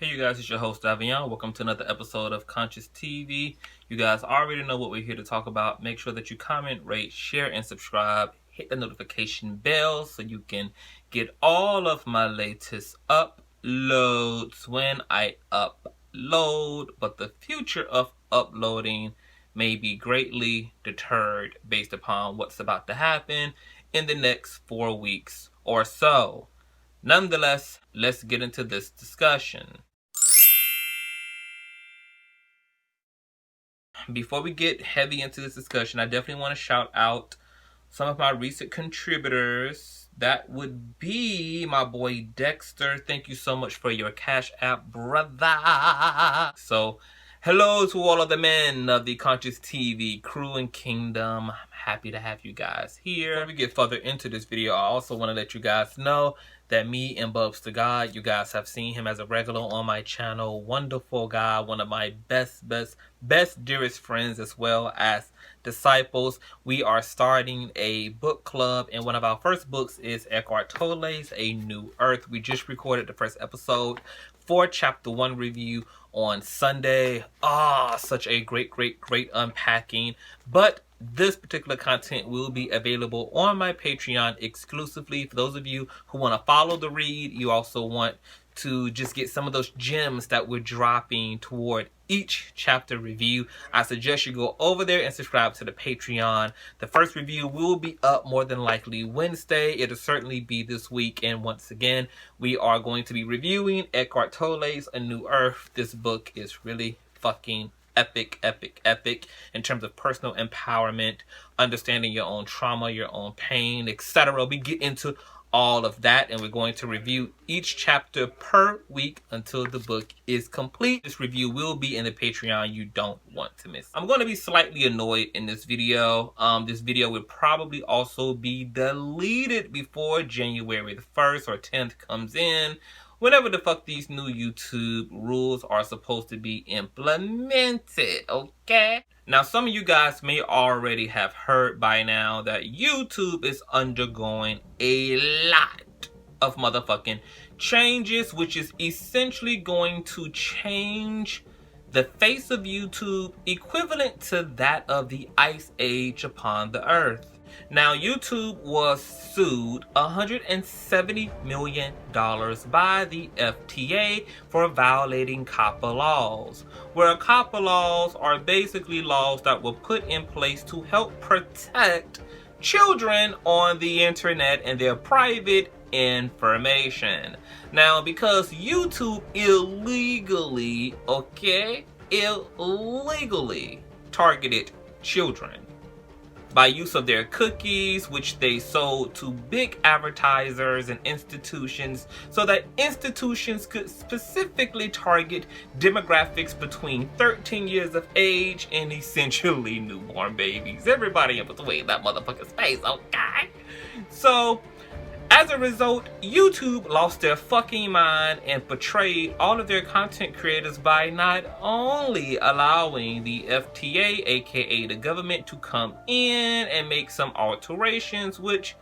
Hey you guys, it's your host Davion. Welcome to another episode of Conscious TV. You guys already know what we're here to talk about. Make sure that you comment, rate, share, and subscribe. Hit the notification bell so you can get all of my latest uploads when I upload. But the future of uploading may be greatly deterred based upon what's about to happen in the next 4 weeks or so. Nonetheless, let's get into this discussion. Before we get heavy into this discussion, I definitely want to shout out some of my recent contributors. That would be my boy Dexter. Thank you so much for your Cash App, brother. So, hello to all of the men of the Conscious TV crew and kingdom. I'm happy to have you guys here. Before we get further into this video, I also want to let you guys know that me and Bubs to God, you guys have seen him as a regular on my channel. Wonderful guy, one of my best, dearest friends, as well as disciples. We are starting a book club, and one of our first books is Eckhart Tolle's A New Earth. We just recorded the first episode for chapter 1 review on Sunday. Such a great unpacking. But this particular content will be available on my Patreon exclusively. For those of you who want to follow the read, you also want to just get some of those gems that we're dropping toward each chapter review, I suggest you go over there and subscribe to the Patreon. The first review will be up more than likely Wednesday. It'll certainly be this week. And once again, we are going to be reviewing Eckhart Tolle's A New Earth. This book is really fucking epic in terms of personal empowerment, understanding your own trauma, your own pain, etc. We get into all of that, and we're going to review each chapter per week until the book is complete. This review will be in the Patreon. You don't want to miss. I'm going to be slightly annoyed in this video. This video will probably also be deleted before January the 1st or 10th comes in. Whenever the fuck these new YouTube rules are supposed to be implemented, okay? Now, some of you guys may already have heard by now that YouTube is undergoing a lot of motherfucking changes, which is essentially going to change the face of YouTube, equivalent to that of the Ice Age upon the earth. Now, YouTube was sued $170 million by the FTA for violating Coppa laws, where Coppa laws are basically laws that were put in place to help protect children on the internet and their private information. Now, because YouTube illegally targeted children by use of their cookies, which they sold to big advertisers and institutions, so that institutions could specifically target demographics between 13 years of age and essentially newborn babies. Everybody in between that motherfucking space, okay? So, as a result, YouTube lost their fucking mind and betrayed all of their content creators by not only allowing the FTA, aka the government, to come in and make some alterations, which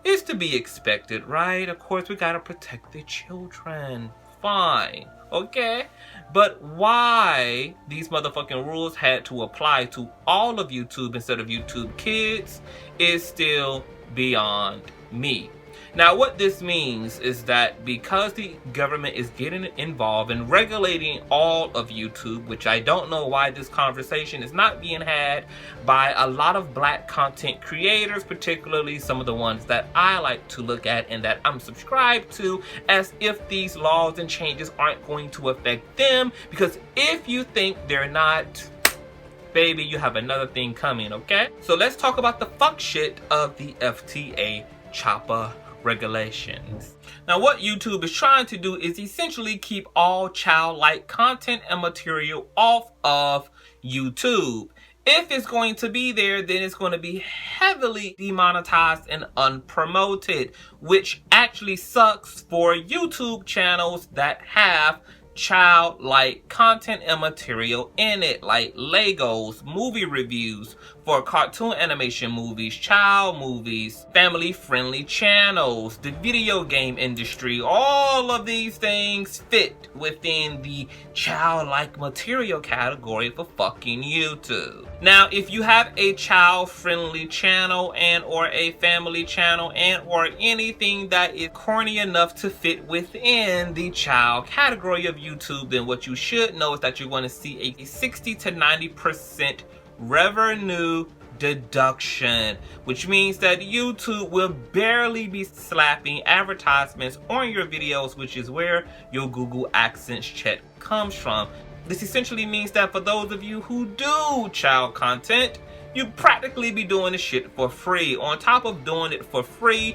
is to be expected, right? Of course, we gotta protect the children. Fine, okay? But why these motherfucking rules had to apply to all of YouTube instead of YouTube Kids is still beyond me. Now, what this means is that because the government is getting involved in regulating all of YouTube, which I don't know why this conversation is not being had by a lot of black content creators, particularly some of the ones that I like to look at and that I'm subscribed to, as if these laws and changes aren't going to affect them. Because if you think they're not, baby, you have another thing coming, okay? So let's talk about the fuck shit of the FTA Coppa regulations. Now, what YouTube is trying to do is essentially keep all childlike content and material off of YouTube. If it's going to be there, then it's going to be heavily demonetized and unpromoted, which actually sucks for YouTube channels that have childlike content and material in it, like Legos, movie reviews, for cartoon animation movies, child movies, family-friendly channels, the video game industry. All of these things fit within the childlike material category for fucking YouTube. Now, if you have a child-friendly channel and or a family channel and or anything that is corny enough to fit within the child category of YouTube, then what you should know is that you're going to see a 60 to 90% revenue deduction, which means that YouTube will barely be slapping advertisements on your videos, which is where your Google AdSense check comes from. This essentially means that for those of you who do child content, you practically be doing the shit for free. On top of doing it for free,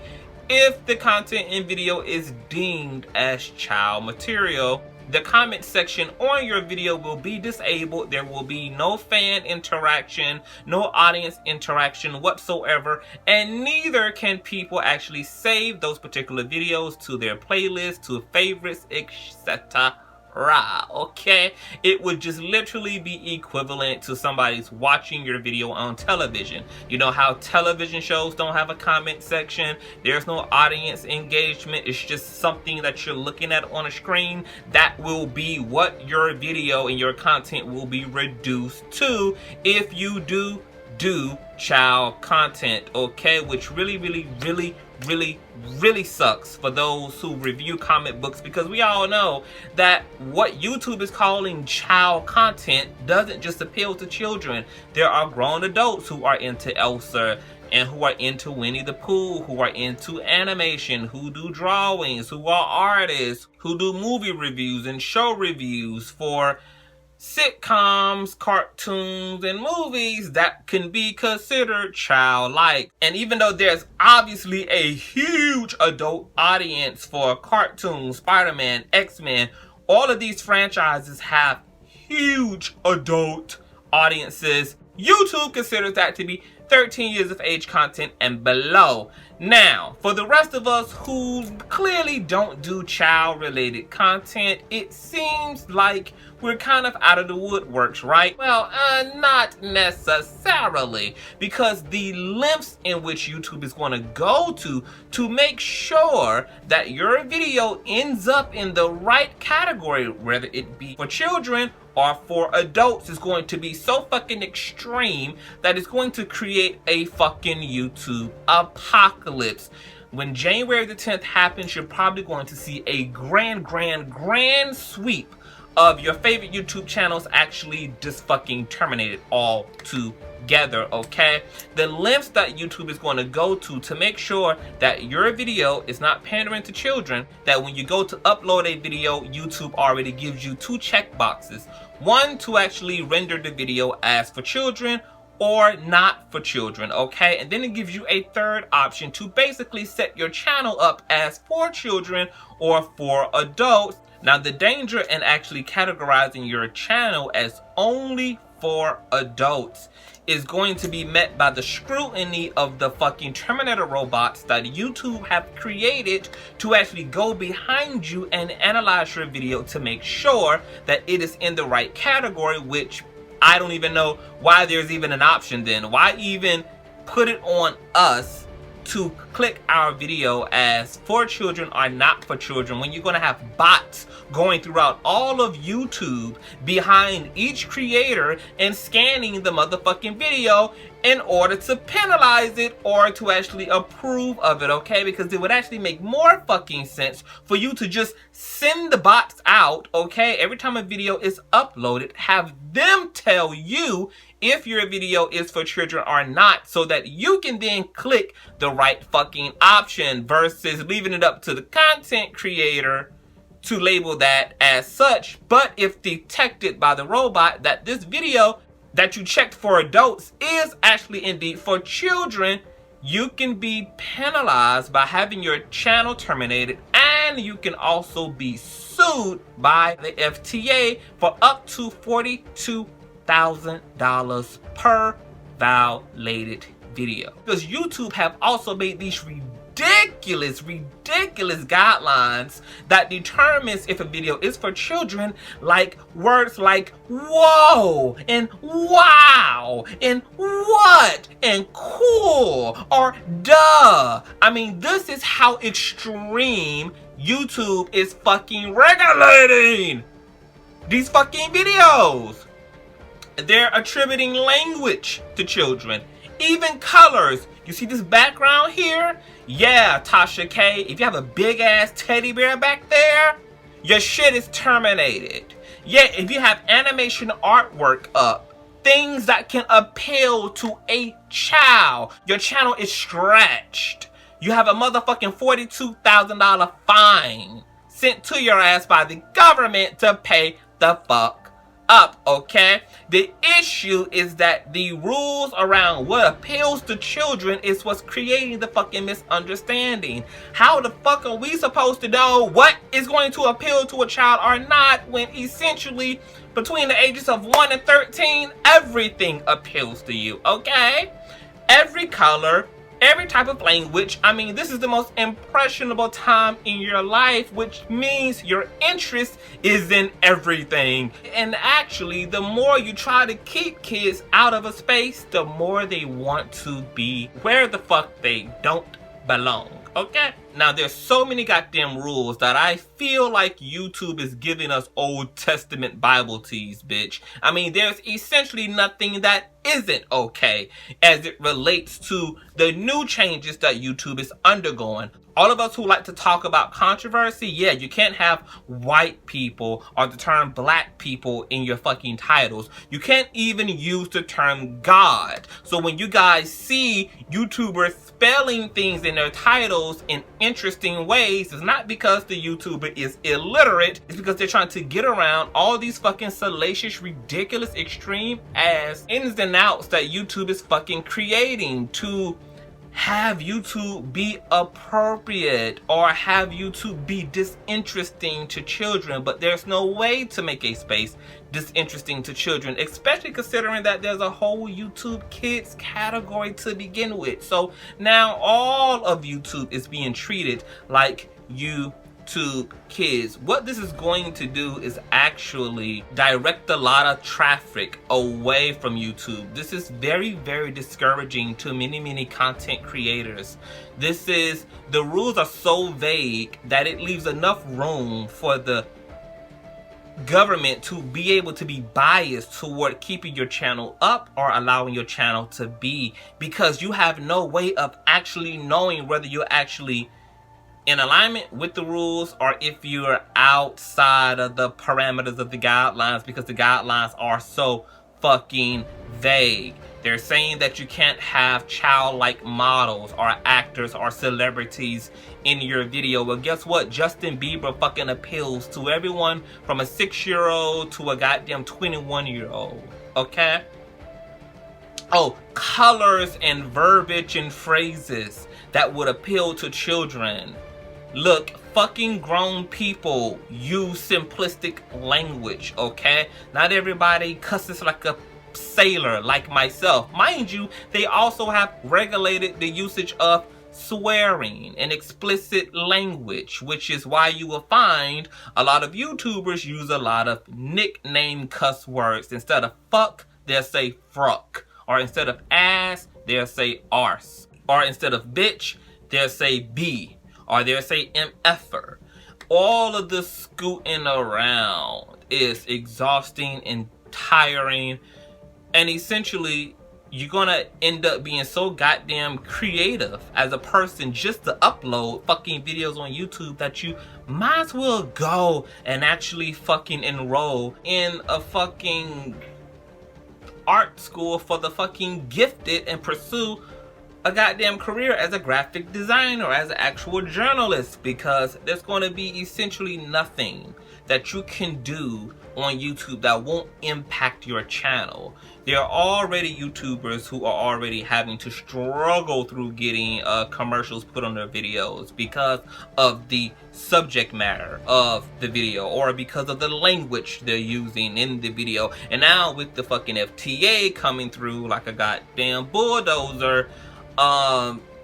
if the content in video is deemed as child material, the comment section on your video will be disabled. There will be no fan interaction, no audience interaction whatsoever, and neither can people actually save those particular videos to their playlists, to favorites, etc. Okay, it would just literally be equivalent to somebody's watching your video on television. You know how television shows don't have a comment section, there's no audience engagement, it's just something that you're looking at on a screen. That will be what your video and your content will be reduced to if you do child content, okay? Which really sucks for those who review comic books, because we all know that what YouTube is calling child content doesn't just appeal to children. There are grown adults who are into Elsa and who are into Winnie the Pooh, who are into animation, who do drawings, who are artists, who do movie reviews and show reviews for sitcoms, cartoons, and movies that can be considered childlike. And even though there's obviously a huge adult audience for cartoons, Spider-Man, X-Men, all of these franchises have huge adult audiences. YouTube considers that to be 13 years of age content and below. Now, for the rest of us who clearly don't do child-related content, it seems like we're kind of out of the woodworks, right? Well, not necessarily, because the lengths in which YouTube is going to go to make sure that your video ends up in the right category, whether it be for children or for adults, is going to be so fucking extreme that it's going to create a fucking YouTube apocalypse. When January the 10th happens, you're probably going to see a grand sweep of your favorite YouTube channels actually just fucking terminated all together, okay? The lengths that YouTube is going to go to make sure that your video is not pandering to children, that when you go to upload a video, YouTube already gives you two check boxes. One, to actually render the video as for children or not for children, okay? And then it gives you a third option to basically set your channel up as for children or for adults. Now, the danger in actually categorizing your channel as only for adults is going to be met by the scrutiny of the fucking Terminator robots that YouTube have created to actually go behind you and analyze your video to make sure that it is in the right category, which I don't even know why there's even an option then. Why even put it on us to click our video as for children or not for children when you're going to have bots going throughout all of YouTube behind each creator and scanning the motherfucking video in order to penalize it or to actually approve of it, okay? Because it would actually make more fucking sense for you to just send the bots out, okay? Every time a video is uploaded, have them tell you if your video is for children or not, so that you can then click the right fucking option versus leaving it up to the content creator to label that as such. But if detected by the robot that this video that you checked for adults is actually indeed for children, you can be penalized by having your channel terminated, and you can also be sued by the FTA for up to $42,000 per violated video. Because YouTube have also made these ridiculous guidelines that determines if a video is for children, like words like whoa and wow and what and cool or duh. I mean, this is how extreme YouTube is fucking regulating these fucking videos. They're attributing language to children, even colors. You see this background here? Yeah, Tasha K, if you have a big ass teddy bear back there, your shit is terminated. Yeah, if you have animation artwork up, things that can appeal to a child, your channel is stretched. You have a motherfucking $42,000 fine sent to your ass by the government to pay the fuck up, okay? The issue is that the rules around what appeals to children is what's creating the fucking misunderstanding. How the fuck are we supposed to know what is going to appeal to a child or not when essentially between the ages of 1 and 13, everything appeals to you, okay? Every color, every type of language. I mean, this is the most impressionable time in your life, which means your interest is in everything. And actually, the more you try to keep kids out of a space, the more they want to be where the fuck they don't belong, okay? Now, there's so many goddamn rules that I feel like YouTube is giving us Old Testament Bible teas, bitch. I mean, there's essentially nothing that isn't okay as it relates to the new changes that YouTube is undergoing. All of us who like to talk about controversy, yeah, you can't have white people or the term black people in your fucking titles. You can't even use the term God. So when you guys see YouTubers spelling things in their titles in interesting ways, it's not because the YouTuber is illiterate, it's because they're trying to get around all these fucking salacious, ridiculous, extreme ass ins and outs that YouTube is fucking creating to have YouTube be appropriate or have YouTube be disinteresting to children. But there's no way to make a space disinteresting to children, especially considering that there's a whole YouTube Kids category to begin with. So now all of YouTube is being treated like YouTube Kids. What this is going to do is actually direct a lot of traffic away from YouTube. This is very, very discouraging to many content creators. The rules are so vague that it leaves enough room for the government to be able to be biased toward keeping your channel up or allowing your channel to be, because you have no way of actually knowing whether you're actually in alignment with the rules or if you're outside of the parameters of the guidelines, because the guidelines are so fucking vague. They're saying that you can't have childlike models or actors or celebrities in your video. Well, guess what? Justin Bieber fucking appeals to everyone from a 6-year-old to a goddamn 21-year-old, okay? Oh, colors and verbiage and phrases that would appeal to children. Look, fucking grown people use simplistic language, okay? Not everybody cusses like a sailor like myself. Mind you, they also have regulated the usage of swearing and explicit language, which is why you will find a lot of YouTubers use a lot of nickname cuss words. Instead of fuck, they'll say fruck. Or instead of ass, they'll say arse. Or instead of bitch, they'll say b. Or they'll say MFer. All of this scooting around is exhausting and tiring. And essentially, you're gonna end up being so goddamn creative as a person just to upload fucking videos on YouTube that you might as well go and actually fucking enroll in a fucking art school for the fucking gifted and pursue a goddamn career as a graphic designer or as an actual journalist, because there's going to be essentially nothing that you can do on YouTube that won't impact your channel. There are already YouTubers who are already having to struggle through getting commercials put on their videos because of the subject matter of the video or because of the language they're using in the video. And now with the fucking FTA coming through like a goddamn bulldozer,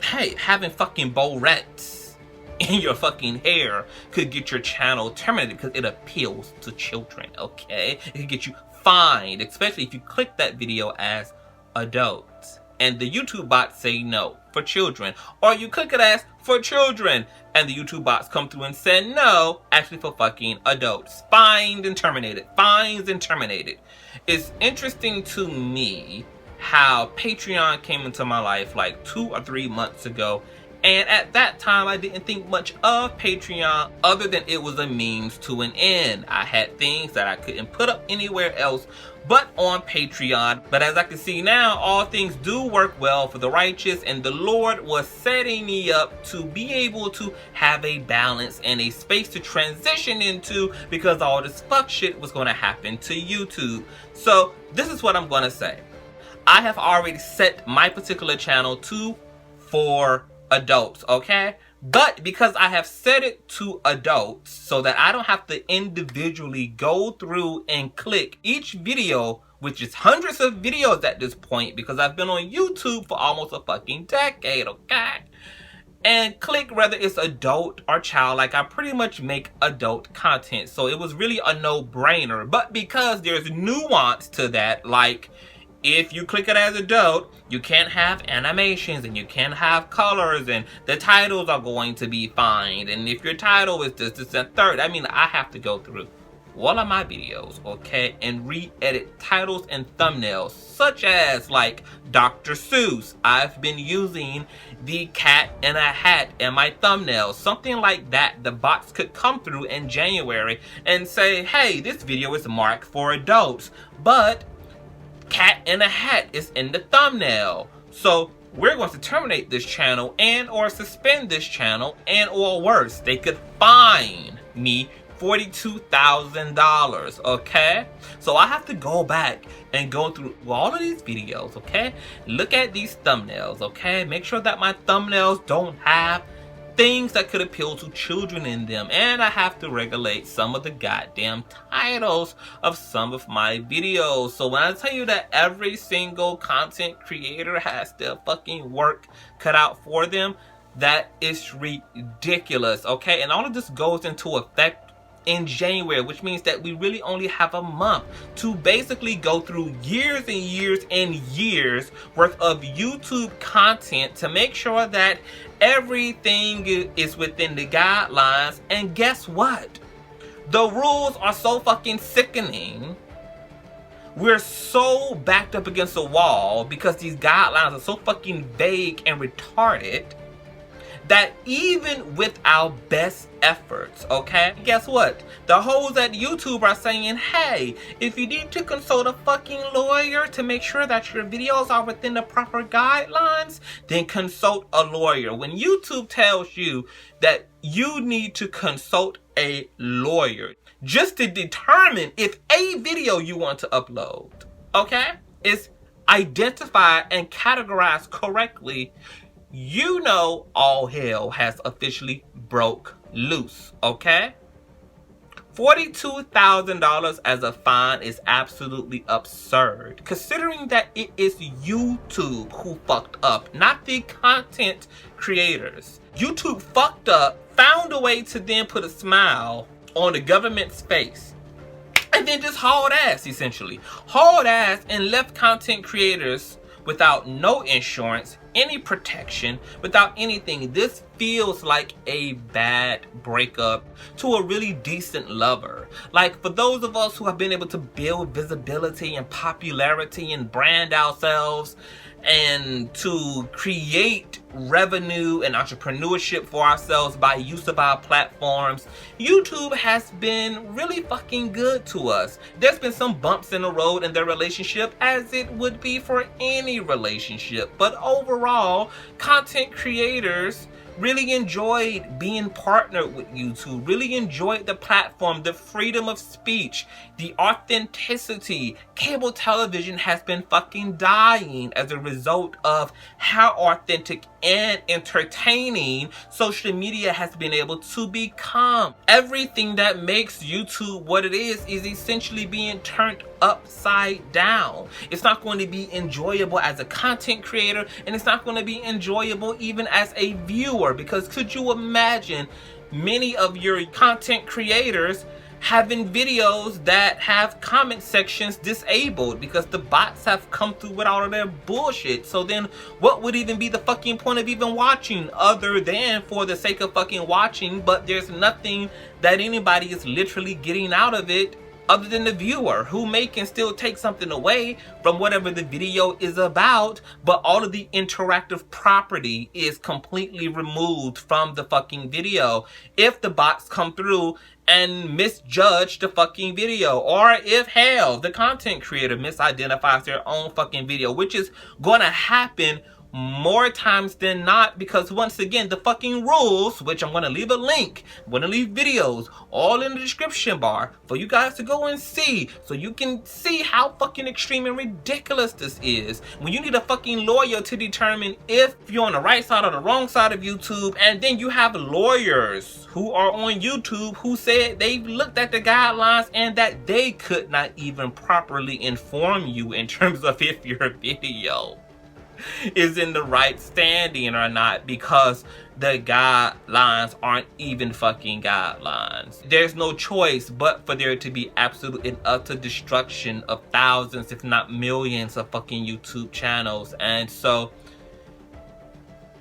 hey, having fucking barrettes in your fucking hair could get your channel terminated because it appeals to children, okay? It could get you fined, especially if you click that video as adults. And the YouTube bots say no, for children. Or you click it as for children, and the YouTube bots come through and say no, actually for fucking adults. Fined and terminated. Fines and terminated. It's interesting to me how Patreon came into my life like 2 or 3 months ago. And at that time, I didn't think much of Patreon other than it was a means to an end. I had things that I couldn't put up anywhere else but on Patreon. But as I can see now, all things do work well for the righteous, and the Lord was setting me up to be able to have a balance and a space to transition into, because all this fuck shit was going to happen to YouTube. So this is what I'm going to say. I have already set my particular channel to for adults, okay? But because I have set it to adults so that I don't have to individually go through and click each video, which is hundreds of videos at this point because I've been on YouTube for almost a fucking decade, okay? And click whether it's adult or child. Like, I pretty much make adult content, so it was really a no-brainer. But because there's nuance to that, like, if you click it as adult, you can't have animations and you can't have colors, and the titles are going to be fined. And if your title is this, and third, I mean, I have to go through all of my videos, okay, and re-edit titles and thumbnails, such as like Dr. Seuss. I've been using the cat in a hat in my thumbnails, something like that. The bots could come through in January and say, hey, this video is marked for adults, but cat in a hat is in the thumbnail. So we're going to terminate this channel and or suspend this channel, and or worse, they could fine me $42,000, okay? So I have to go back and go through all of these videos, okay? Look at these thumbnails, okay? Make sure that my thumbnails don't have things that could appeal to children in them, and I have to regulate some of the goddamn titles of some of my videos. So when I tell you that every single content creator has their fucking work cut out for them, that is ridiculous, okay? And all of this goes into effect in January, which means that we really only have a month to basically go through years and years and years worth of YouTube content to make sure that everything is within the guidelines. And guess what? The rules are so fucking sickening. We're so backed up against the wall because these guidelines are so fucking vague and retarded that even with our best efforts, okay, guess what? The hoes at YouTube are saying, hey, if you need to consult a fucking lawyer to make sure that your videos are within the proper guidelines, then consult a lawyer. When YouTube tells you that you need to consult a lawyer just to determine if a video you want to upload, okay, is identified and categorized correctly, you know all hell has officially broke loose, okay? $42,000 as a fine is absolutely absurd, considering that it is YouTube who fucked up, not the content creators. YouTube fucked up, found a way to then put a smile on the government's face, and then just hauled ass, essentially. Hauled ass and left content creators without no insurance, any protection, without anything. This feels like a bad breakup to a really decent lover. Like, for those of us who have been able to build visibility and popularity and brand ourselves and to create revenue and entrepreneurship for ourselves by use of our platforms, YouTube has been really fucking good to us. There's been some bumps in the road in their relationship, as it would be for any relationship, but overall, content creators really enjoyed being partnered with YouTube, really enjoyed the platform, the freedom of speech, the authenticity. Cable television has been fucking dying as a result of how authentic and entertaining social media has been able to become. Everything that makes YouTube what it is essentially being turned upside down. It's not going to be enjoyable as a content creator, and it's not going to be enjoyable even as a viewer, because could you imagine many of your content creators having videos that have comment sections disabled because the bots have come through with all of their bullshit? So then what would even be the fucking point of even watching, other than for the sake of fucking watching? But there's nothing that anybody is literally getting out of it other than the viewer, who can still take something away from whatever the video is about, but all of the interactive property is completely removed from the fucking video if the bots come through and misjudge the fucking video, or if hell, the content creator misidentifies their own fucking video, which is gonna happen more times than not, because once again, the fucking rules, which I'm going to leave a link, I'm going to leave videos all in the description bar for you guys to go and see, so you can see how fucking extreme and ridiculous this is. When you need a fucking lawyer to determine if you're on the right side or the wrong side of YouTube, and then you have lawyers who are on YouTube who said they've looked at the guidelines and that they could not even properly inform you in terms of if your video is in the right standing or not, because the guidelines aren't even fucking guidelines. There's no choice but for there to be absolute and utter destruction of thousands, if not millions, of fucking YouTube channels. And so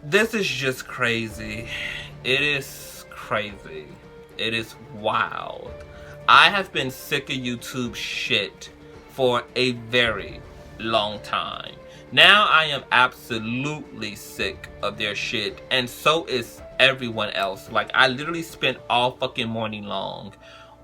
this is just crazy. It is crazy. It is wild. I have been sick of YouTube shit for a very long time. Now I am absolutely sick of their shit, and so is everyone else. Like, I literally spent all fucking morning long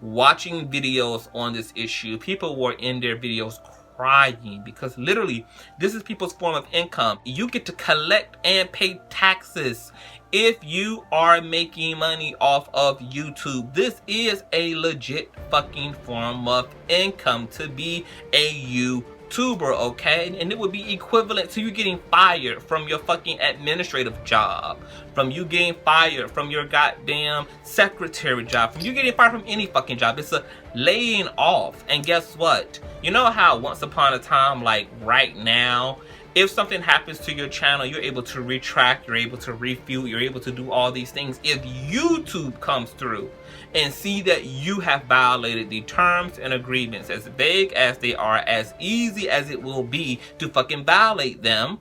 watching videos on this issue. People were in their videos crying because literally this is people's form of income. You get to collect and pay taxes if you are making money off of YouTube. This is a legit fucking form of income to be a YouTuber, okay? And it would be equivalent to you getting fired from your fucking administrative job, from you getting fired from your goddamn secretary job, from you getting fired from any fucking job. It's a laying off. And guess what? You know how once upon a time, like right now, if something happens to your channel, you're able to retract, you're able to refute, you're able to do all these things. If YouTube comes through and see that you have violated the terms and agreements, as vague as they are, as easy as it will be to fucking violate them,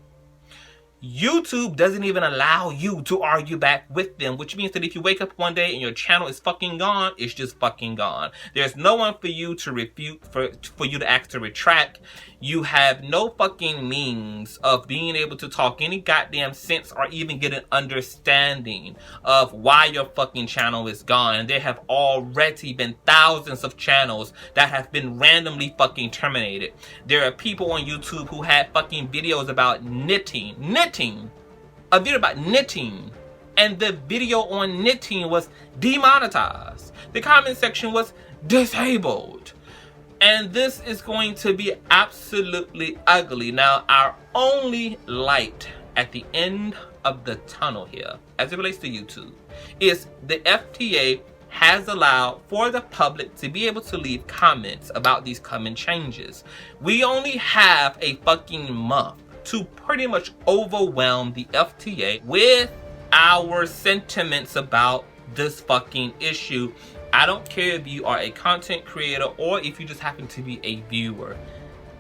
YouTube doesn't even allow you to argue back with them, which means that if you wake up one day and your channel is fucking gone, it's just fucking gone. There's no one for you to refute, for you to ask to retract. You have no fucking means of being able to talk any goddamn sense or even get an understanding of why your fucking channel is gone. And there have already been thousands of channels that have been randomly fucking terminated. There are people on YouTube who had fucking videos about knitting, a video about knitting, and the video on knitting was demonetized. The comment section was disabled. And this is going to be absolutely ugly. Now, our only light at the end of the tunnel here, as it relates to YouTube, is the FTA has allowed for the public to be able to leave comments about these coming changes. We only have a fucking month to pretty much overwhelm the FTA with our sentiments about this fucking issue. I don't care if you are a content creator or if you just happen to be a viewer.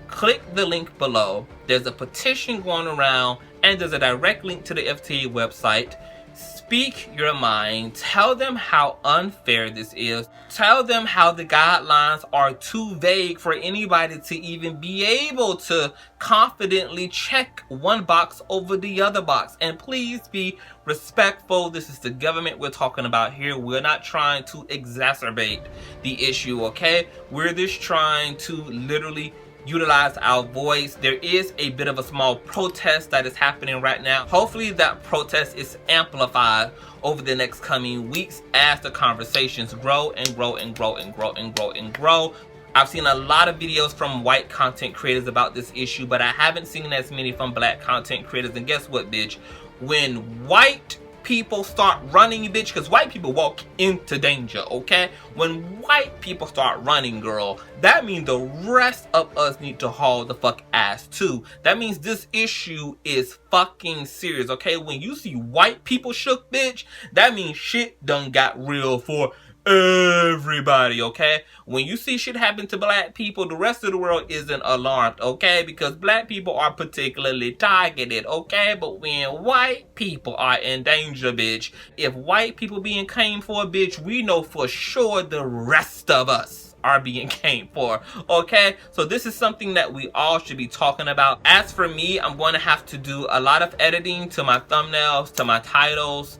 Click the link below. There's a petition going around and there's a direct link to the FTA website. Speak your mind. Tell them how unfair this is. Tell them how the guidelines are too vague for anybody to even be able to confidently check one box over the other box. And please be respectful. This is the government we're talking about here. We're not trying to exacerbate the issue, okay? We're just trying to literally utilize our voice. There is a bit of a small protest that is happening right now. Hopefully that protest is amplified over the next coming weeks as the conversations grow and grow and grow and grow and grow and grow. I've seen a lot of videos from white content creators about this issue, but I haven't seen as many from black content creators. And guess what, bitch? when white people start running, bitch, because white people walk into danger, okay? When white people start running, girl, that means the rest of us need to haul the fuck ass too. That means this issue is fucking serious, okay? When you see white people shook, bitch, that means shit done got real for everybody, okay? When you see shit happen to black people, the rest of the world isn't alarmed, okay? Because black people are particularly targeted, okay? But when white people are in danger, bitch, if white people being came for, bitch, we know for sure the rest of us are being came for, okay? So this is something that we all should be talking about. As for me, I'm going to have to do a lot of editing to my thumbnails, to my titles.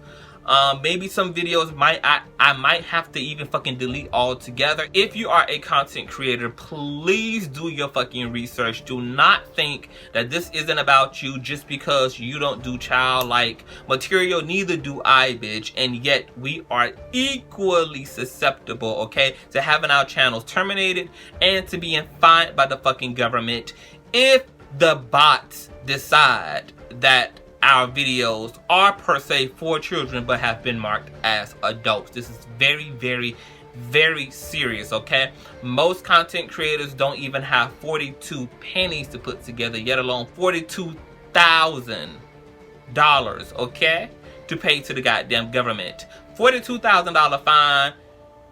Maybe some videos I might have to even fucking delete altogether. If you are a content creator, please do your fucking research. Do not think that this isn't about you just because you don't do childlike material. Neither do I, bitch. And yet we are equally susceptible, okay, to having our channels terminated and to being fined by the fucking government if the bots decide that our videos are per se for children but have been marked as adults. This is very, very, very serious, okay? Most content creators don't even have 42 pennies to put together, yet alone $42,000, okay, to pay to the goddamn government. $42,000 fine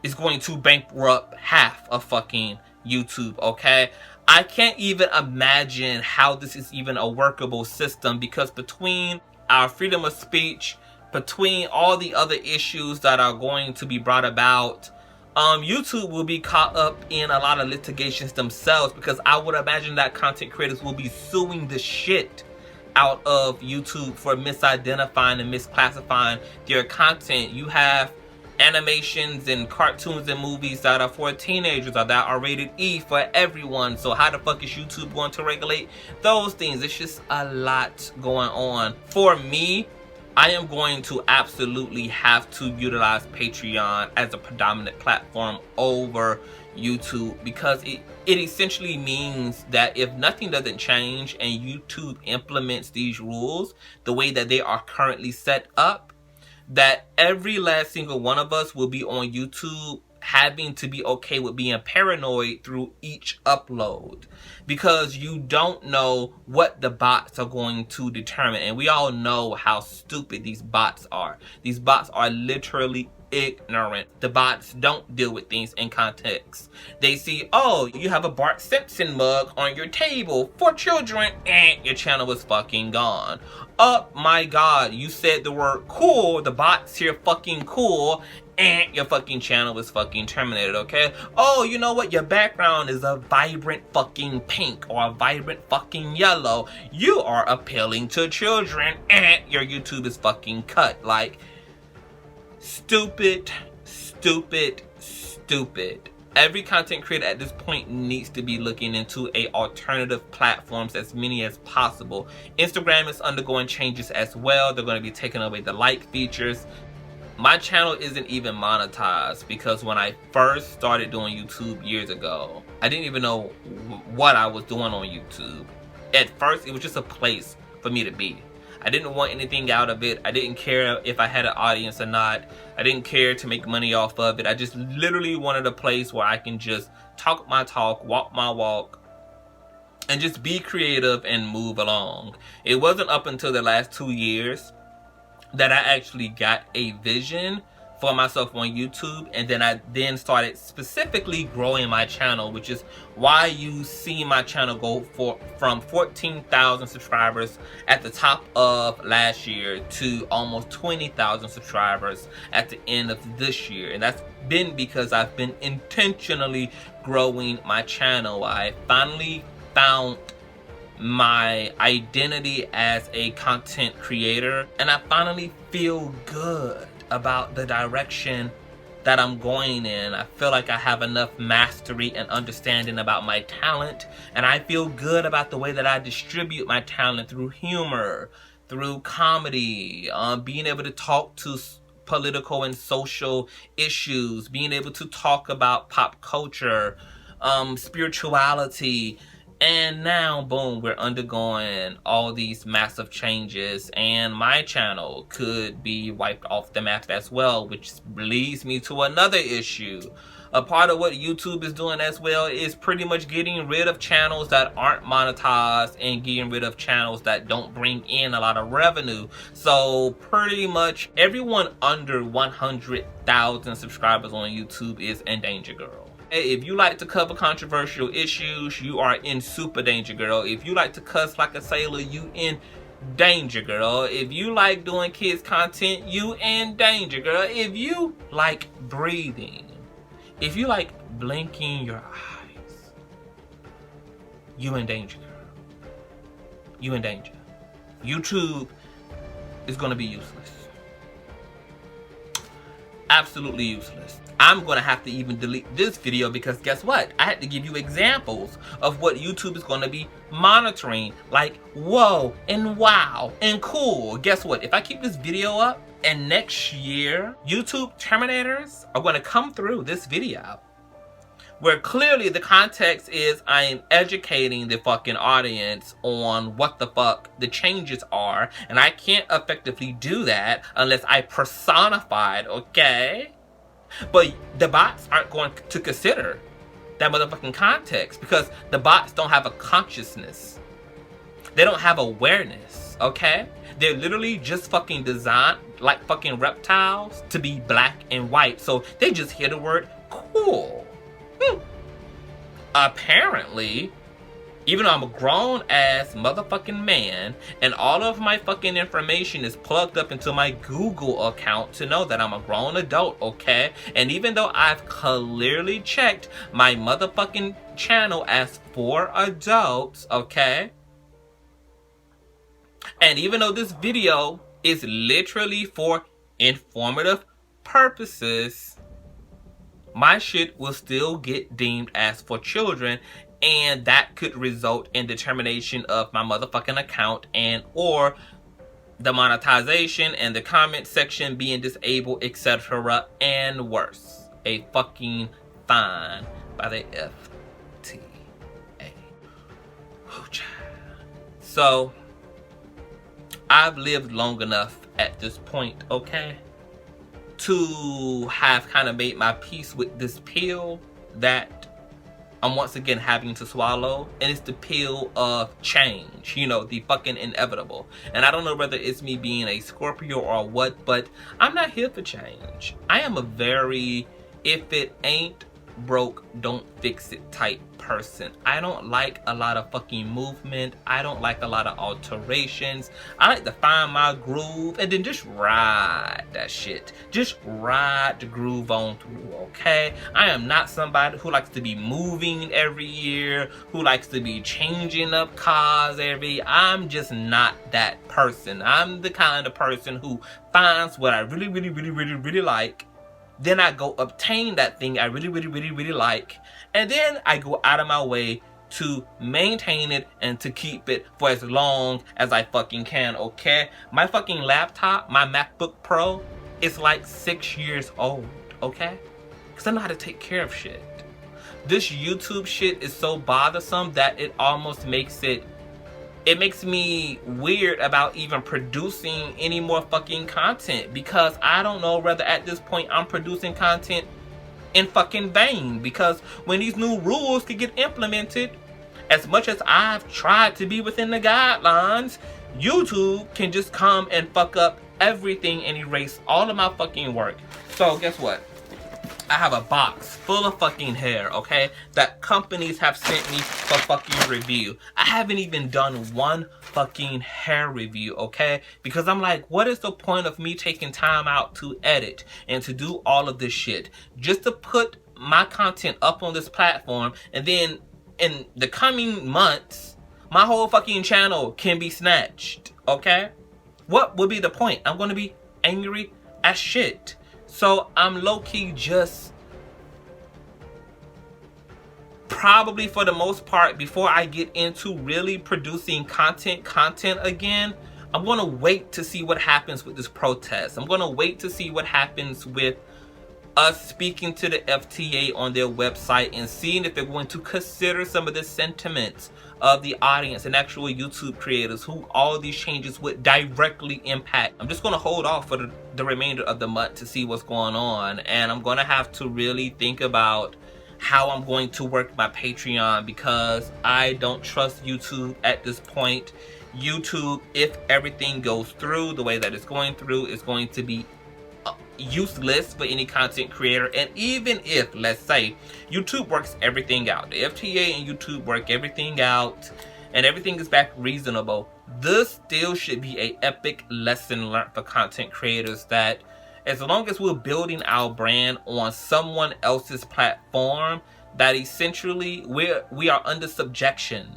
is going to bankrupt half of fucking YouTube, okay? I can't even imagine how this is even a workable system, because between our freedom of speech, between all the other issues that are going to be brought about, YouTube will be caught up in a lot of litigations themselves, because I would imagine that content creators will be suing the shit out of YouTube for misidentifying and misclassifying their content. You have animations and cartoons and movies that are for teenagers or that are rated E for everyone. So how the fuck is YouTube going to regulate those things? It's just a lot going on. For me, I am going to absolutely have to utilize Patreon as a predominant platform over YouTube, because it essentially means that if nothing doesn't change and YouTube implements these rules the way that they are currently set up, that every last single one of us will be on YouTube having to be okay with being paranoid through each upload, because you don't know what the bots are going to determine. And we all know how stupid these bots are. These bots are literally ignorant. The bots don't deal with things in context. They see, oh, you have a Bart Simpson mug on your table for children, and your channel is fucking gone. Oh my god, you said the word cool, the bots here fucking cool, and your fucking channel is fucking terminated, okay? Oh, you know what? Your background is a vibrant fucking pink or a vibrant fucking yellow. You are appealing to children, and your YouTube is fucking cut. Like, stupid, stupid, stupid. Every content creator at this point needs to be looking into alternative platforms, as many as possible. Instagram is undergoing changes as well. They're going to be taking away the like features. My channel isn't even monetized, because when I first started doing YouTube years ago, I didn't even know what I was doing on YouTube. At first, it was just a place for me to be. I didn't want anything out of it. I didn't care if I had an audience or not. I didn't care to make money off of it. I just literally wanted a place where I can just talk my talk, walk my walk, and just be creative and move along. It wasn't up until the last 2 years that I actually got a vision for myself on YouTube, and then I started specifically growing my channel, which is why you see my channel go from 14,000 subscribers at the top of last year to almost 20,000 subscribers at the end of this year. And that's been because I've been intentionally growing my channel. I finally found my identity as a content creator, and I finally feel good about the direction that I'm going in. I feel like I have enough mastery and understanding about my talent, and I feel good about the way that I distribute my talent through humor, through comedy, being able to talk to political and social issues, being able to talk about pop culture, spirituality, And now, boom, we're undergoing all these massive changes, and my channel could be wiped off the map as well, which leads me to another issue. A part of what YouTube is doing as well is pretty much getting rid of channels that aren't monetized and getting rid of channels that don't bring in a lot of revenue. So pretty much everyone under 100,000 subscribers on YouTube is in danger, girl. If you like to cover controversial issues, you are in super danger, girl. If you like to cuss like a sailor, you in danger, girl. If you like doing kids content, you in danger, girl. If you like breathing, if you like blinking your eyes, you in danger, girl. You in danger. YouTube is gonna be useless. Absolutely useless. I'm gonna have to even delete this video because guess what? I had to give you examples of what YouTube is gonna be monitoring. Like, whoa, and wow, and cool. Guess what? If I keep this video up and next year, YouTube Terminators are gonna come through this video where clearly the context is I am educating the fucking audience on what the fuck the changes are, and I can't effectively do that unless I personify it, okay? But the bots aren't going to consider that motherfucking context because the bots don't have a consciousness. They don't have awareness, okay? They're literally just fucking designed like fucking reptiles to be black and white. So they just hear the word cool. Apparently, even though I'm a grown ass motherfucking man and all of my fucking information is plugged up into my Google account to know that I'm a grown adult, okay? And even though I've clearly checked my motherfucking channel as for adults, okay? And even though this video is literally for informative purposes, my shit will still get deemed as for children, and that could result in the termination of my motherfucking account and or the monetization and the comment section being disabled, etc. and worse. A fucking fine by the FTA. So, I've lived long enough at this point, okay, to have kind of made my peace with this pill that I'm once again having to swallow, and it's the pill of change, you know, the fucking inevitable. And I don't know whether it's me being a Scorpio or what, but I'm not here for change. I am a very, if it ain't broke, don't fix it type person. I don't like a lot of fucking movement. I don't like a lot of alterations. I like to find my groove and then just ride that shit. Just ride the groove on through, okay? I am not somebody who likes to be moving every year, who likes to be changing up cars I'm just not that person. I'm the kind of person who finds what I really like. Then I go obtain that thing I really like. And then I go out of my way to maintain it and to keep it for as long as I fucking can, okay? My fucking laptop, my MacBook Pro, is like 6 years old, okay? Because I know how to take care of shit. This YouTube shit is so bothersome that it almost makes it makes me weird about even producing any more fucking content, because I don't know whether at this point I'm producing content in fucking vain, because when these new rules could get implemented, as much as I've tried to be within the guidelines, YouTube can just come and fuck up everything and erase all of my fucking work. So guess what? I have a box full of fucking hair, okay, that companies have sent me for fucking review. I haven't even done one fucking hair review, okay, because I'm like, what is the point of me taking time out to edit and to do all of this shit just to put my content up on this platform, and then in the coming months my whole fucking channel can be snatched, okay? What would be the point? I'm gonna be angry as shit. So I'm low-key just, probably for the most part, before I get into really producing content again, I'm gonna wait to see what happens with this protest. I'm gonna wait to see what happens with us speaking to the FTA on their website and seeing if they're going to consider some of the sentiments of the audience and actual YouTube creators who all these changes would directly impact. I'm just going to hold off for the remainder of the month to see what's going on, and I'm going to have to really think about how I'm going to work my Patreon, because I don't trust YouTube at this point. YouTube, if everything goes through the way that it's going through, is going to be useless for any content creator. And even if, let's say, YouTube works everything out, the FTA and YouTube work everything out, and everything is back reasonable, this still should be a epic lesson learned for content creators, that as long as we're building our brand on someone else's platform, that essentially we are under subjection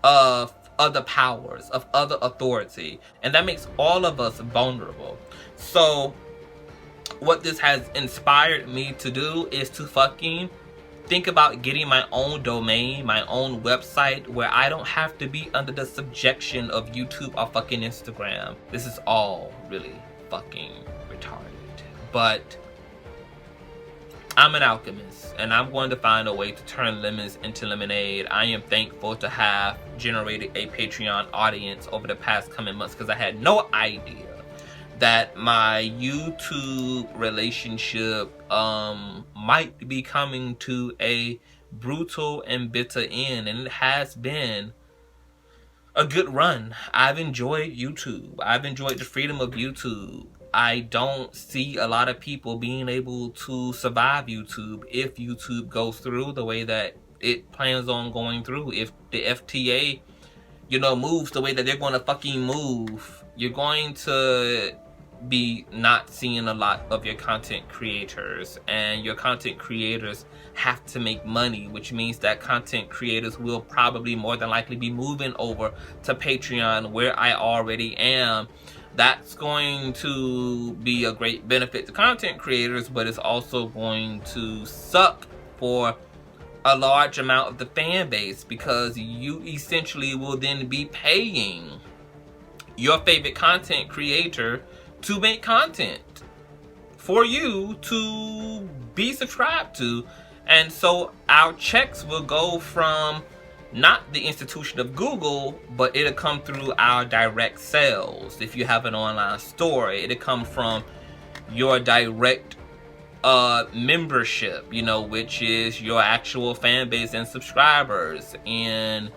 of other powers, of other authority, and that makes all of us vulnerable. So what this has inspired me to do is to fucking think about getting my own domain, my own website, where I don't have to be under the subjection of YouTube or fucking Instagram. This is all really fucking retarded. But I'm an alchemist, and I'm going to find a way to turn lemons into lemonade. I am thankful to have generated a Patreon audience over the past coming months, because I had no idea that my YouTube relationship might be coming to a brutal and bitter end, and it has been a good run. I've enjoyed YouTube. I've enjoyed the freedom of YouTube. I don't see a lot of people being able to survive YouTube if YouTube goes through the way that it plans on going through. If the FTA, moves the way that they're going to fucking move, you're going to be not seeing a lot of your content creators, and your content creators have to make money, which means that content creators will probably more than likely be moving over to Patreon, where I already am. That's going to be a great benefit to content creators, but it's also going to suck for a large amount of the fan base, because you essentially will then be paying your favorite content creator to make content for you to be subscribed to. And so our checks will go from not the institution of Google, but it'll come through our direct sales. If you have an online store, it'll come from your direct membership, which is your actual fan base and subscribers. And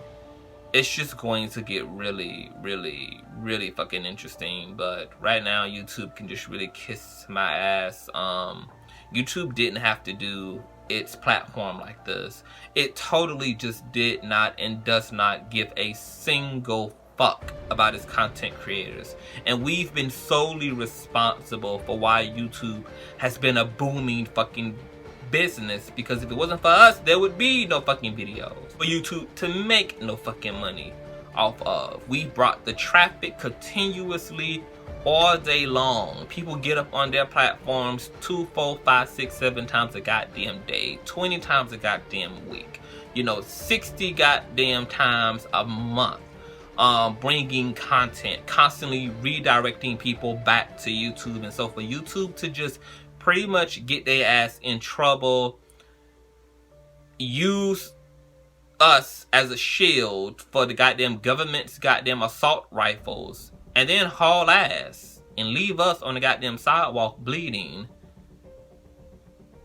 it's just going to get really, really, really fucking interesting. But right now, YouTube can just really kiss my ass. YouTube didn't have to do its platform like this. It totally just did not and does not give a single fuck about its content creators. And we've been solely responsible for why YouTube has been a booming fucking business, because if it wasn't for us, there would be no fucking videos for YouTube to make no fucking money off of. We brought the traffic continuously all day long. People get up on their platforms 2, 4, 5, 6, 7 times a goddamn day, 20 times a goddamn week, 60 goddamn times a month, bringing content, constantly redirecting people back to YouTube. And so for YouTube to just pretty much get their ass in trouble, use us as a shield for the goddamn government's goddamn assault rifles, and then haul ass and leave us on the goddamn sidewalk bleeding,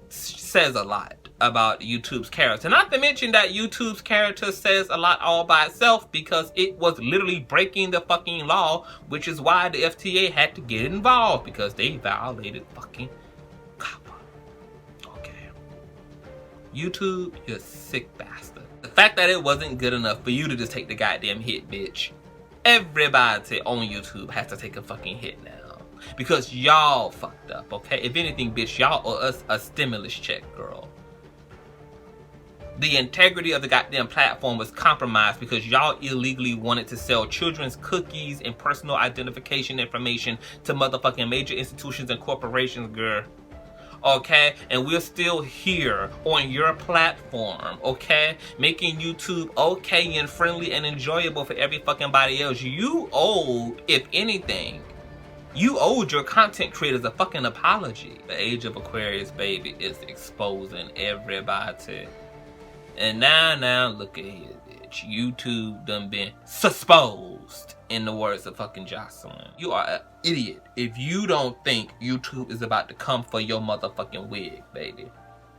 says a lot about YouTube's character. Not to mention that YouTube's character says a lot all by itself, because it was literally breaking the fucking law, which is why the FTA had to get involved, because they violated fucking Coppa. Okay. YouTube, you sick bastard. The fact that it wasn't good enough for you to just take the goddamn hit, bitch. Everybody on YouTube has to take a fucking hit now, because y'all fucked up, okay? If anything, bitch, y'all owe us a stimulus check, girl. The integrity of the goddamn platform was compromised because y'all illegally wanted to sell children's cookies and personal identification information to motherfucking major institutions and corporations, girl. Okay? And we're still here on your platform, okay? Making YouTube okay and friendly and enjoyable for every fucking body else. You owe, if anything, You owed your content creators a fucking apology. The age of Aquarius, baby, is exposing everybody. And now, look at here, bitch. YouTube done been susposed, in the words of fucking Jocelyn. You are an idiot if you don't think YouTube is about to come for your motherfucking wig, baby.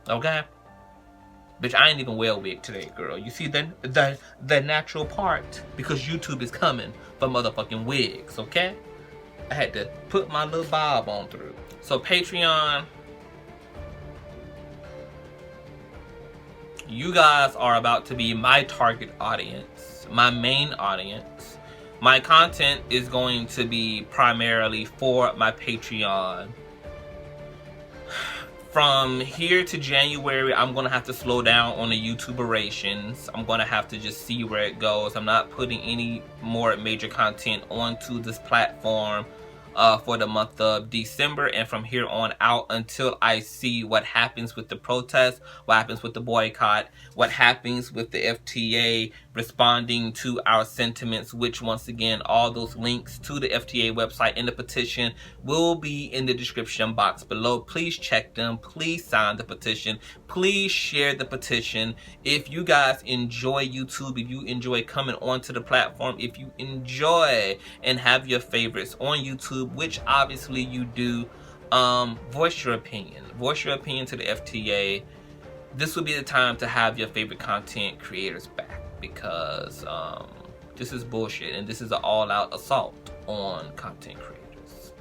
Okay? Bitch, I ain't even wear a wig today, girl. You see the natural part? Because YouTube is coming for motherfucking wigs, okay? I had to put my little bob on through. So Patreon, you guys are about to be my target audience, my main audience. My content is going to be primarily for my Patreon. From here to January, I'm going to have to slow down on the YouTuberations. I'm going to have to just see where it goes. I'm not putting any more major content onto this platform for the month of December, and from here on out until I see what happens with the protest, what happens with the boycott, what happens with the FTA responding to our sentiments, which once again, all those links to the FTA website and the petition will be in the description box below. Please check them. Please sign the petition. Please share the petition. If you guys enjoy YouTube, if you enjoy coming onto the platform, if you enjoy and have your favorites on YouTube, which obviously you do, voice your opinion. Voice your opinion to the FTA. This will be the time to have your favorite content creators back, because this is bullshit, and this is an all-out assault on content creators.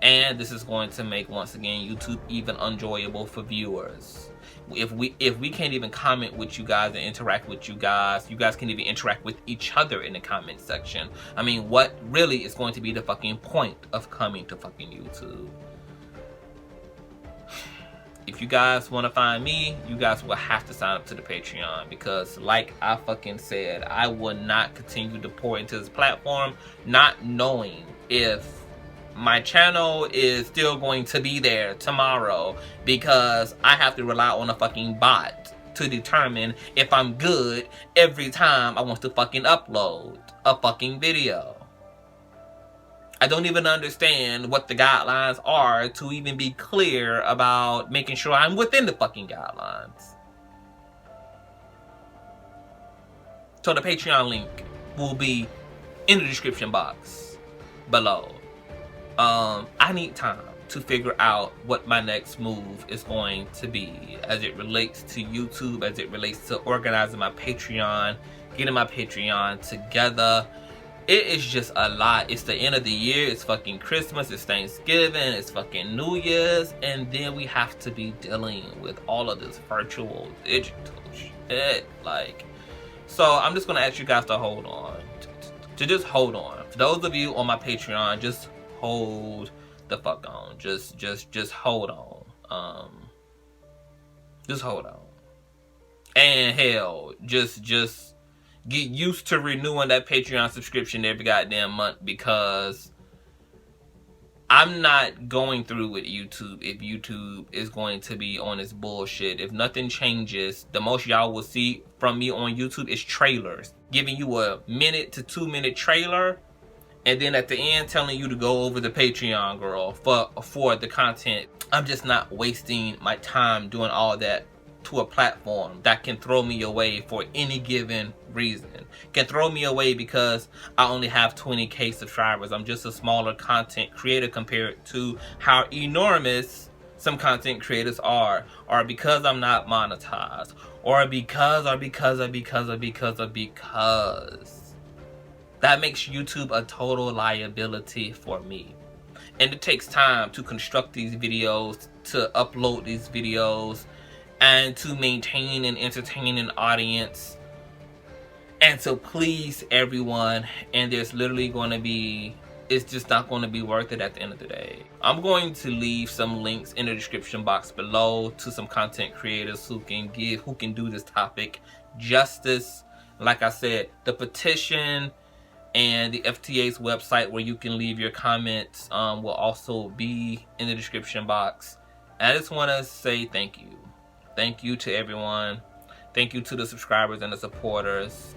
And this is going to make, once again, YouTube even enjoyable for viewers. If we can't even comment with you guys and interact with you guys can't even interact with each other in the comment section. I mean, what really is going to be the fucking point of coming to fucking YouTube? If you guys want to find me, you guys will have to sign up to the Patreon, because like I fucking said, I will not continue to pour into this platform not knowing if my channel is still going to be there tomorrow, because I have to rely on a fucking bot to determine if I'm good every time I want to fucking upload a fucking video. I don't even understand what the guidelines are to even be clear about making sure I'm within the fucking guidelines. So the Patreon link will be in the description box below. I need time to figure out what my next move is going to be as it relates to YouTube, as it relates to organizing my Patreon, getting my Patreon together. It is just a lot. It's the end of the year. It's fucking Christmas. It's Thanksgiving. It's fucking New Year's. And then we have to be dealing with all of this virtual, digital shit. Like, so I'm just going to ask you guys to hold on. To just hold on. For those of you on my Patreon, just hold the fuck on. Just hold on. Just hold on. And hell, just get used to renewing that Patreon subscription every goddamn month, because I'm not going through with YouTube if YouTube is going to be on this bullshit. If nothing changes, the most y'all will see from me on YouTube is trailers. Giving you a 1 to 2 minute trailer, and then at the end telling you to go over the Patreon, girl, for the content. I'm just not wasting my time doing all that to a platform that can throw me away for any given reason. Can throw me away because I only have 20,000 subscribers. I'm just a smaller content creator compared to how enormous some content creators are, or because I'm not monetized, or because that makes YouTube a total liability for me. And it takes time to construct these videos, to upload these videos, and to maintain and entertain an audience, and to please everyone. And there's literally going to be, it's just not going to be worth it at the end of the day. I'm going to leave some links in the description box below to some content creators who can do this topic justice. Like I said, the petition and the FTA's website where you can leave your comments will also be in the description box. And I just want to say thank you. Thank you to everyone. Thank you to the subscribers and the supporters.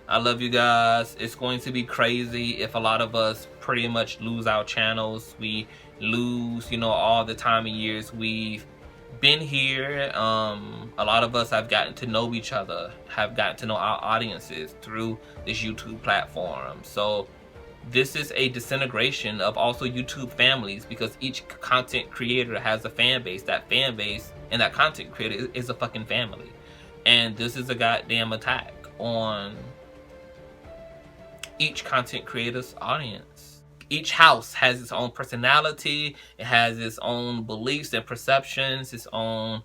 I love you guys. It's going to be crazy if a lot of us pretty much lose our channels. We lose, you know, all the time and years we've been here. A lot of us have gotten to know each other, have gotten to know our audiences through this YouTube platform. So this is a disintegration of also YouTube families, because each content creator has a fan base. That fan base and that content creator is a fucking family. And this is a goddamn attack on each content creator's audience. Each house has its own personality, it has its own beliefs and perceptions, its own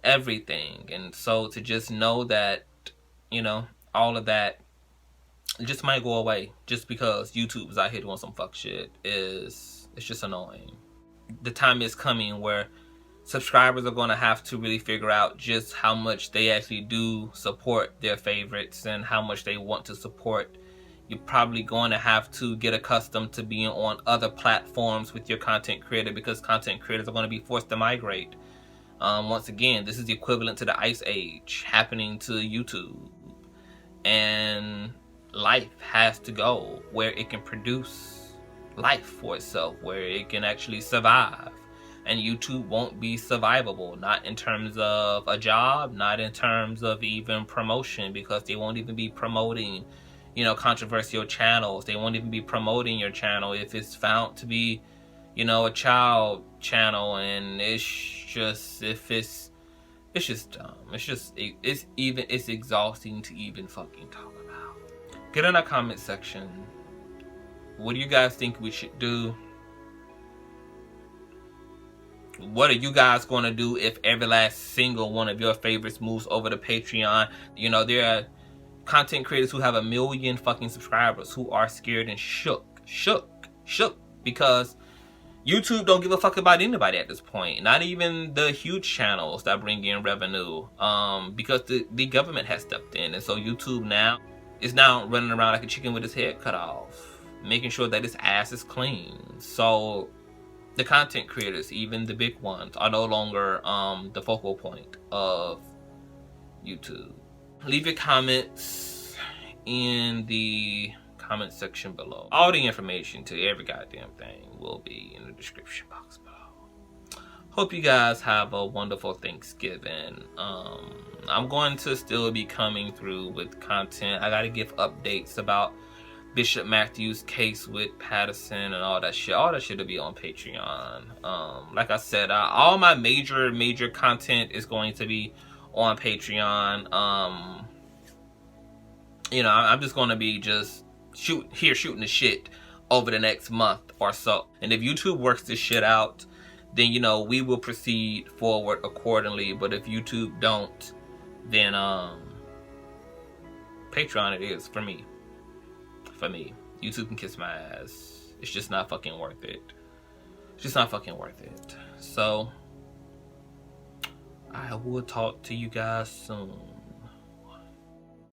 everything. And so to just know that, you know, all of that just might go away just because YouTube is out here doing some fuck shit it's just annoying. The time is coming where subscribers are going to have to really figure out just how much they actually do support their favorites and how much they want to support. You're probably going to have to get accustomed to being on other platforms with your content creator, because content creators are going to be forced to migrate. Once again, this is the equivalent to the Ice Age happening to YouTube. And life has to go where it can produce life for itself, where it can actually survive. And YouTube won't be survivable, not in terms of a job, not in terms of even promotion, because they won't even be promoting, you know, controversial channels. They won't even be promoting your channel if it's found to be, you know, a child channel. And it's just, if it's just dumb. It's exhausting to even fucking talk about. Get in our comment section. What do you guys think we should do? What are you guys going to do if every last single one of your favorites moves over to Patreon? You know, there are content creators who have 1 million fucking subscribers who are scared and shook because YouTube don't give a fuck about anybody at this point. Not even the huge channels that bring in revenue, because the government has stepped in. And so YouTube now is running around like a chicken with his head cut off, making sure that his ass is clean. So the content creators, even the big ones, are no longer the focal point of YouTube. Leave your comments in the comment section below. All the information to every goddamn thing will be in the description box below. Hope you guys have a wonderful Thanksgiving. I'm going to still be coming through with content. I gotta give updates about Bishop Matthews' case with Patterson and all that shit. All that shit will be on Patreon. Like I said, all my major content is going to be on Patreon. You know, I'm just gonna be just shooting the shit over the next month or so. And if YouTube works this shit out, then, you know, we will proceed forward accordingly. But if YouTube don't, then Patreon it is for me. YouTube can kiss my ass. It's just not fucking worth it. It's just not fucking worth it. So I will talk to you guys soon.